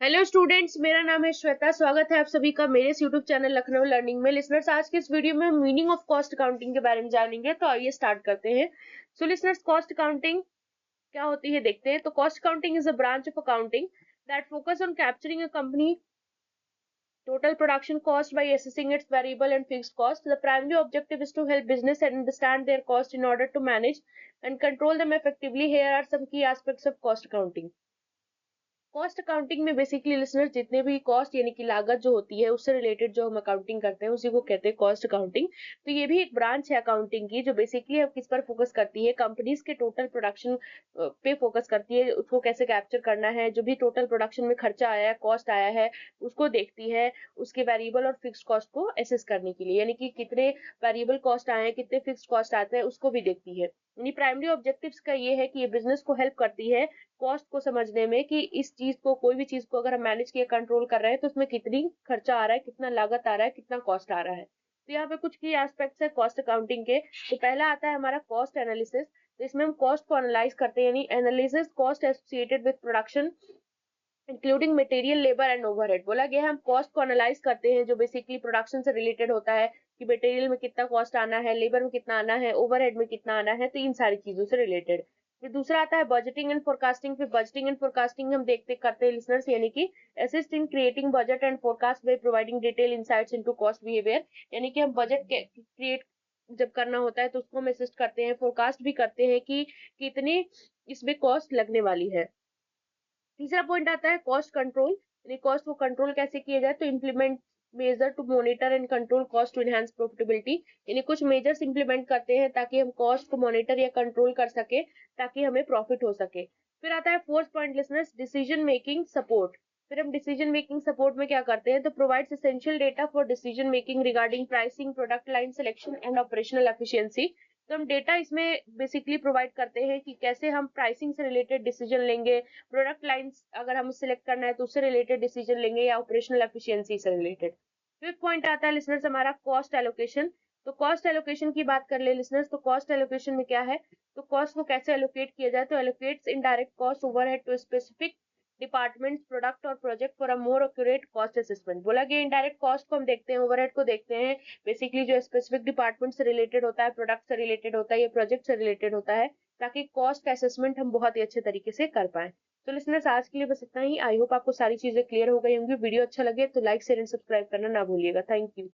Hello students, मेरा नाम है श्वेता। स्वागत है आप सभी का मेरे इस यूट्यूब चैनल लखनऊ लर्निंग में। लिसनर्स, आज के इस वीडियो में हम मीनिंग ऑफ कॉस्ट अकाउंटिंग के बारे में जानेंगे। तो आइए स्टार्ट करते हैं। सो लिसनर्स, कॉस्ट अकाउंटिंग क्या होती है देखते हैं। तो cost accounting is a branch of accounting that focus on capturing a company total production cost by assessing its variable and fixed cost. The primary objective is to help business understand their cost in order to manage and control them effectively. Here are some key aspects of cost accounting. Cost accounting में basically listener जितने भी cost यानी कि लागत जो होती है उससे रिलेटेड जो हम अकाउंटिंग करते हैं उसी को कहते हैं कॉस्ट अकाउंटिंग। तो ये भी एक ब्रांच है अकाउंटिंग की जो बेसिकली अब किस पर फोकस करती है, कंपनीज के टोटल प्रोडक्शन पे फोकस करती है। उसको कैसे कैप्चर करना है, जो भी टोटल प्रोडक्शन में खर्चा आया है, कॉस्ट आया है, उसको देखती है। उसके वेरिएबल और फिक्स कॉस्ट को एसेस करने के लिए, यानी कि कितने वेरिएबल कॉस्ट आए हैं, कितने फिक्स कॉस्ट आते हैं, उसको भी देखती है। यानी प्राइमरी ऑब्जेक्टिव्स का ये है कि ये बिजनेस को हेल्प करती है कॉस्ट को समझने में कि इस चीज को, कोई भी चीज को अगर हम मैनेज किया, कंट्रोल कर रहे हैं तो उसमें कितनी खर्चा आ रहा है, कितना लागत आ रहा है, कितना कॉस्ट आ रहा है। तो यहाँ पे कुछ की एस्पेक्ट्स है कॉस्ट अकाउंटिंग के। तो पहला आता है हमारा कॉस्ट एनालिसिस। तो इसमें हम कॉस्ट को एनालाइज करते हैं, यानी analysis cost associated with production including material, labour and overhead. बोला गया है हम कॉस्ट को एनालाइज करते हैं जो बेसिकली प्रोडक्शन से रिलेटेड होता है कि मटेरियल में कितना कॉस्ट आना है, लेबर में कितना आना है, ओवरहेड में कितना आना है, तो इन सारी चीजों से रिलेटेड। फिर दूसरा आता है बजटिंग एंड फोरकास्टिंग। फिर बजटिंग एंड फोरकास्टिंग हम देखते करते हैं लिसनर्स, यानी कि assist in creating budget and forecast by providing detail insights into cost behaviour. यानी कि हम बजट क्रिएट जब करना होता है तो उसको हम असिस्ट करते हैं, फोरकास्ट भी करते हैं कि कितनी इसमें कॉस्ट लगने वाली है। तीसरा पॉइंट आता है कॉस्ट कंट्रोल, यानी कॉस्ट को कंट्रोल कैसे किया जाए। तो implement measure to monitor and control cost to enhance profitability. यानी कुछ मेजर्स इंप्लीमेंट करते हैं ताकि हम कॉस्ट को मॉनिटर या कंट्रोल कर सके, ताकि हमें प्रॉफिट हो सके। फिर आता है fourth point listeners, decision making support. फिर हम डिसीजन मेकिंग सपोर्ट में क्या करते हैं, तो provides essential data for decision making regarding pricing, product line selection and operational efficiency. तो हम डेटा इसमें बेसिकली प्रोवाइड करते हैं कि कैसे हम प्राइसिंग से रिलेटेड डिसीजन लेंगे, प्रोडक्ट लाइंस अगर हमें सिलेक्ट करना है तो उससे रिलेटेड डिसीजन लेंगे, या ऑपरेशनल एफिशिएंसी से रिलेटेड। फिफ्थ पॉइंट आता है लिसनर्स हमारा कॉस्ट एलोकेशन। तो कॉस्ट एलोकेशन की बात कर ले लिसनर्स, तो कॉस्ट एलोकेशन में क्या है, तो कॉस्ट को कैसे एलोकेट किया जाए। तो allocates indirect cost overhead to specific departments, product और project for a more accurate cost assessment. बोला गया इनडायरेक्ट कॉस्ट को हम देखते हैं, ओवरहेड को देखते हैं, बेसिकली जो स्पेसिफिक डिपार्टमेंट से रिलेटेड होता है, प्रोडक्ट से रिलेटेड होता है या प्रोजेक्ट से रिलेटेड होता है, ताकि कॉस्ट का असेसमेंट हम बहुत ही अच्छे तरीके से कर पाए। तो लिसनर्स, आज के लिए बस इतना ही। आई होप आपको सारी चीजें क्लियर हो गई होंगी। वीडियो अच्छा लगे तो लाइक शेयर एंड सब्सक्राइब करना ना भूलिएगा। Thank you.